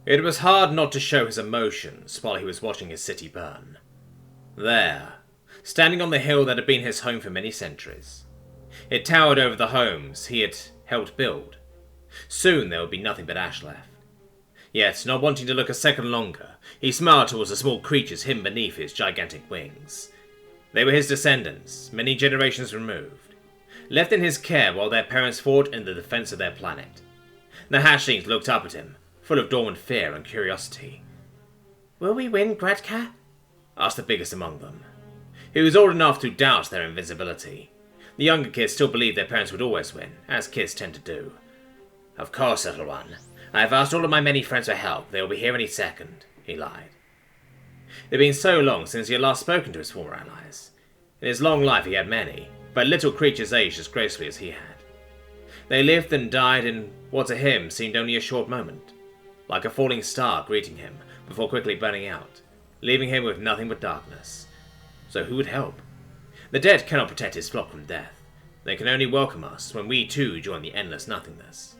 It was hard not to show his emotions while he was watching his city burn. There, standing on the hill that had been his home for many centuries. It towered over the homes he had helped build. Soon there would be nothing but ash left. Yet, not wanting to look a second longer, he smiled towards the small creatures hidden beneath his gigantic wings. They were his descendants, many generations removed, left in his care while their parents fought in the defense of their planet. The hatchlings looked up at him, full of dormant fear and curiosity. "Will we win, Gradka?" asked the biggest among them. He was old enough to doubt their invincibility. The younger kids still believed their parents would always win, as kids tend to do. "Of course, little one. I have asked all of my many friends for help. They will be here any second," he lied. It had been so long since he had last spoken to his former allies. In his long life he had many, but little creatures aged as gracefully as he had. They lived and died in what to him seemed only a short moment, like a falling star greeting him before quickly burning out, leaving him with nothing but darkness. So who would help? The dead cannot protect his flock from death. They can only welcome us when we too join the endless nothingness.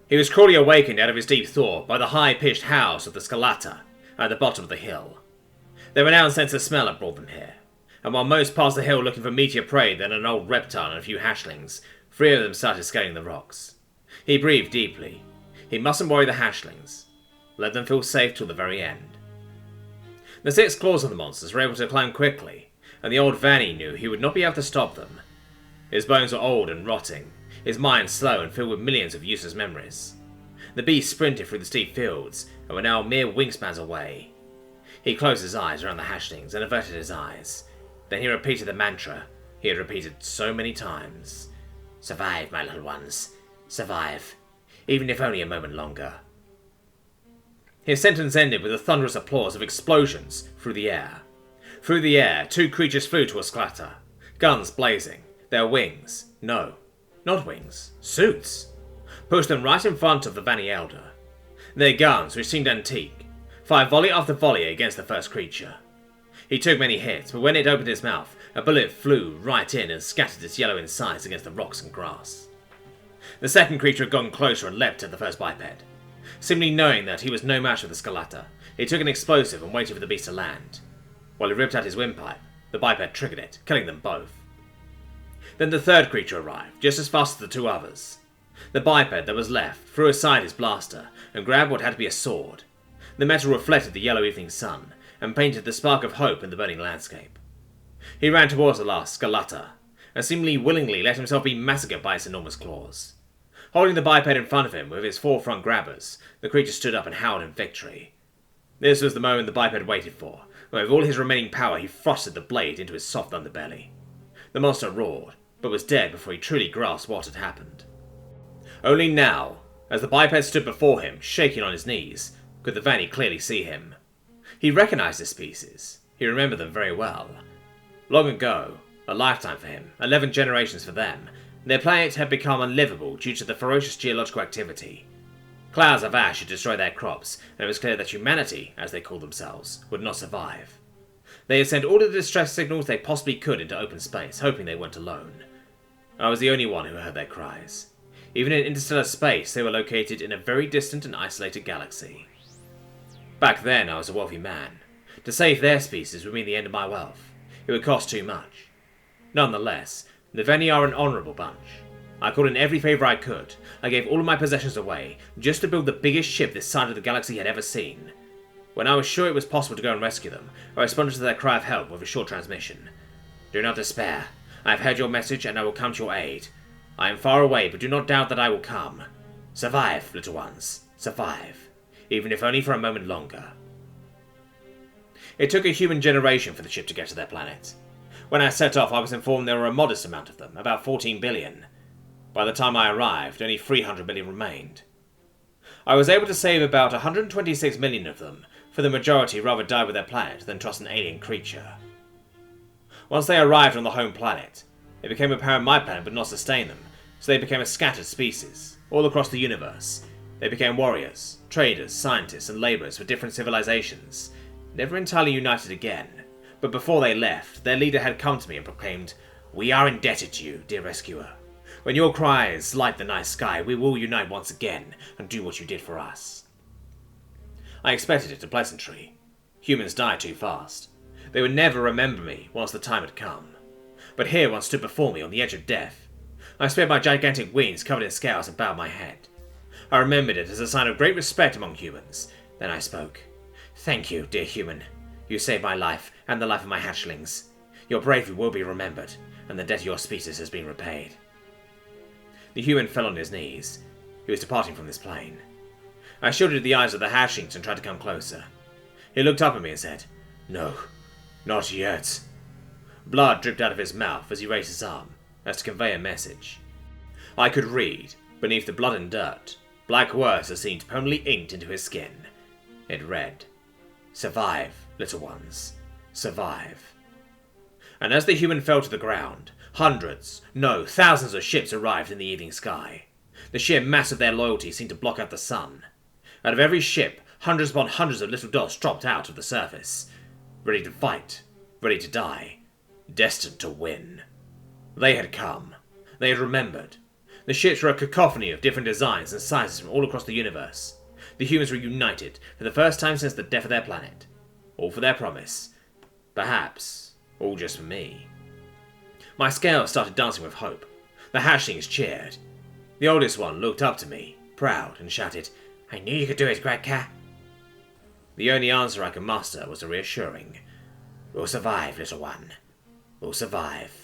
He was cruelly awakened out of his deep thought by the high-pitched howls of the Skalata at the bottom of the hill. Their renowned sense of smell had brought them here, and while most passed the hill looking for meatier prey than an old reptile and a few hatchlings, 3 of them started scaling the rocks. He breathed deeply. He mustn't worry the hatchlings. Let them feel safe till the very end. The 6 claws of the monsters were able to climb quickly, and the old Vanny knew he would not be able to stop them. His bones were old and rotting, his mind slow and filled with millions of useless memories. The beast sprinted through the steep fields, and were now mere wingspans away. He closed his eyes around the hatchlings and averted his eyes. Then he repeated the mantra he had repeated so many times. "Survive, my little ones. Survive. Even if only a moment longer." His sentence ended with a thunderous applause of explosions through the air. Through the air, 2 creatures flew to a scatter, guns blazing, their wings, no, not wings, suits, pushed them right in front of the Vanny Elder. Their guns, which seemed antique, fired volley after volley against the first creature. He took many hits, but when it opened its mouth, a bullet flew right in and scattered its yellow insides against the rocks and grass. The second creature had gone closer and leapt at the first biped. Seemingly knowing that he was no match for the Skalata, he took an explosive and waited for the beast to land. While he ripped out his windpipe, the biped triggered it, killing them both. Then the third creature arrived, just as fast as the 2 others. The biped that was left threw aside his blaster and grabbed what had to be a sword. The metal reflected the yellow evening sun and painted the spark of hope in the burning landscape. He ran towards the last Skalata, and seemingly willingly let himself be massacred by its enormous claws. Holding the biped in front of him with his 4 front grabbers, the creature stood up and howled in victory. This was the moment the biped waited for, when with all his remaining power he thrusted the blade into his soft underbelly. The monster roared, but was dead before he truly grasped what had happened. Only now, as the biped stood before him, shaking on his knees, could the Vanny clearly see him. He recognized the species. He remembered them very well. Long ago, a lifetime for him, 11 generations for them, their planet had become unlivable due to the ferocious geological activity. Clouds of ash had destroyed their crops, and it was clear that humanity, as they called themselves, would not survive. They had sent all the distress signals they possibly could into open space, hoping they weren't alone. I was the only one who heard their cries. Even in interstellar space, they were located in a very distant and isolated galaxy. Back then, I was a wealthy man. To save their species would mean the end of my wealth. It would cost too much. Nonetheless, the Vanny are an honourable bunch. I called in every favour I could. I gave all of my possessions away, just to build the biggest ship this side of the galaxy had ever seen. When I was sure it was possible to go and rescue them, I responded to their cry of help with a short transmission. "Do not despair. I have heard your message and I will come to your aid. I am far away, but do not doubt that I will come. Survive, little ones. Survive. Even if only for a moment longer." It took a human generation for the ship to get to their planet. When I set off, I was informed there were a modest amount of them, about 14 billion. By the time I arrived, only 300 million remained. I was able to save about 126 million of them, for the majority rather died with their planet than trust an alien creature. Once they arrived on the home planet, it became apparent my planet would not sustain them, so they became a scattered species, all across the universe. They became warriors, traders, scientists, and labourers for different civilizations, never entirely united again. But before they left, their leader had come to me and proclaimed, "We are indebted to you, dear rescuer. When your cries light the night sky, we will unite once again and do what you did for us." I expected it a pleasantry. Humans die too fast. They would never remember me once the time had come. But here one stood before me on the edge of death. I spread my gigantic wings covered in scales and bowed my head. I remembered it as a sign of great respect among humans. Then I spoke. "Thank you, dear human. You saved my life and the life of my hatchlings. Your bravery will be remembered, and the debt of your species has been repaid." The human fell on his knees. He was departing from this plane. I shielded the eyes of the hatchlings and tried to come closer. He looked up at me and said, "No, not yet." Blood dripped out of his mouth as he raised his arm, as to convey a message. I could read, beneath the blood and dirt, black words that seemed permanently inked into his skin. It read, "Survive, little ones. Survive." And as the human fell to the ground, hundreds, no, thousands of ships arrived in the evening sky. The sheer mass of their loyalty seemed to block out the sun. Out of every ship, hundreds upon hundreds of little dots dropped out of the surface, ready to fight, ready to die, destined to win. They had come. They had remembered. The ships were a cacophony of different designs and sizes from all across the universe. The humans were united for the first time since the death of their planet. All for their promise. Perhaps, all just for me. My scales started dancing with hope. The hatchlings cheered. The oldest one looked up to me, proud, and shouted, "I knew you could do it, great cat." The only answer I could muster was a reassuring, "We'll survive, little one. We'll survive."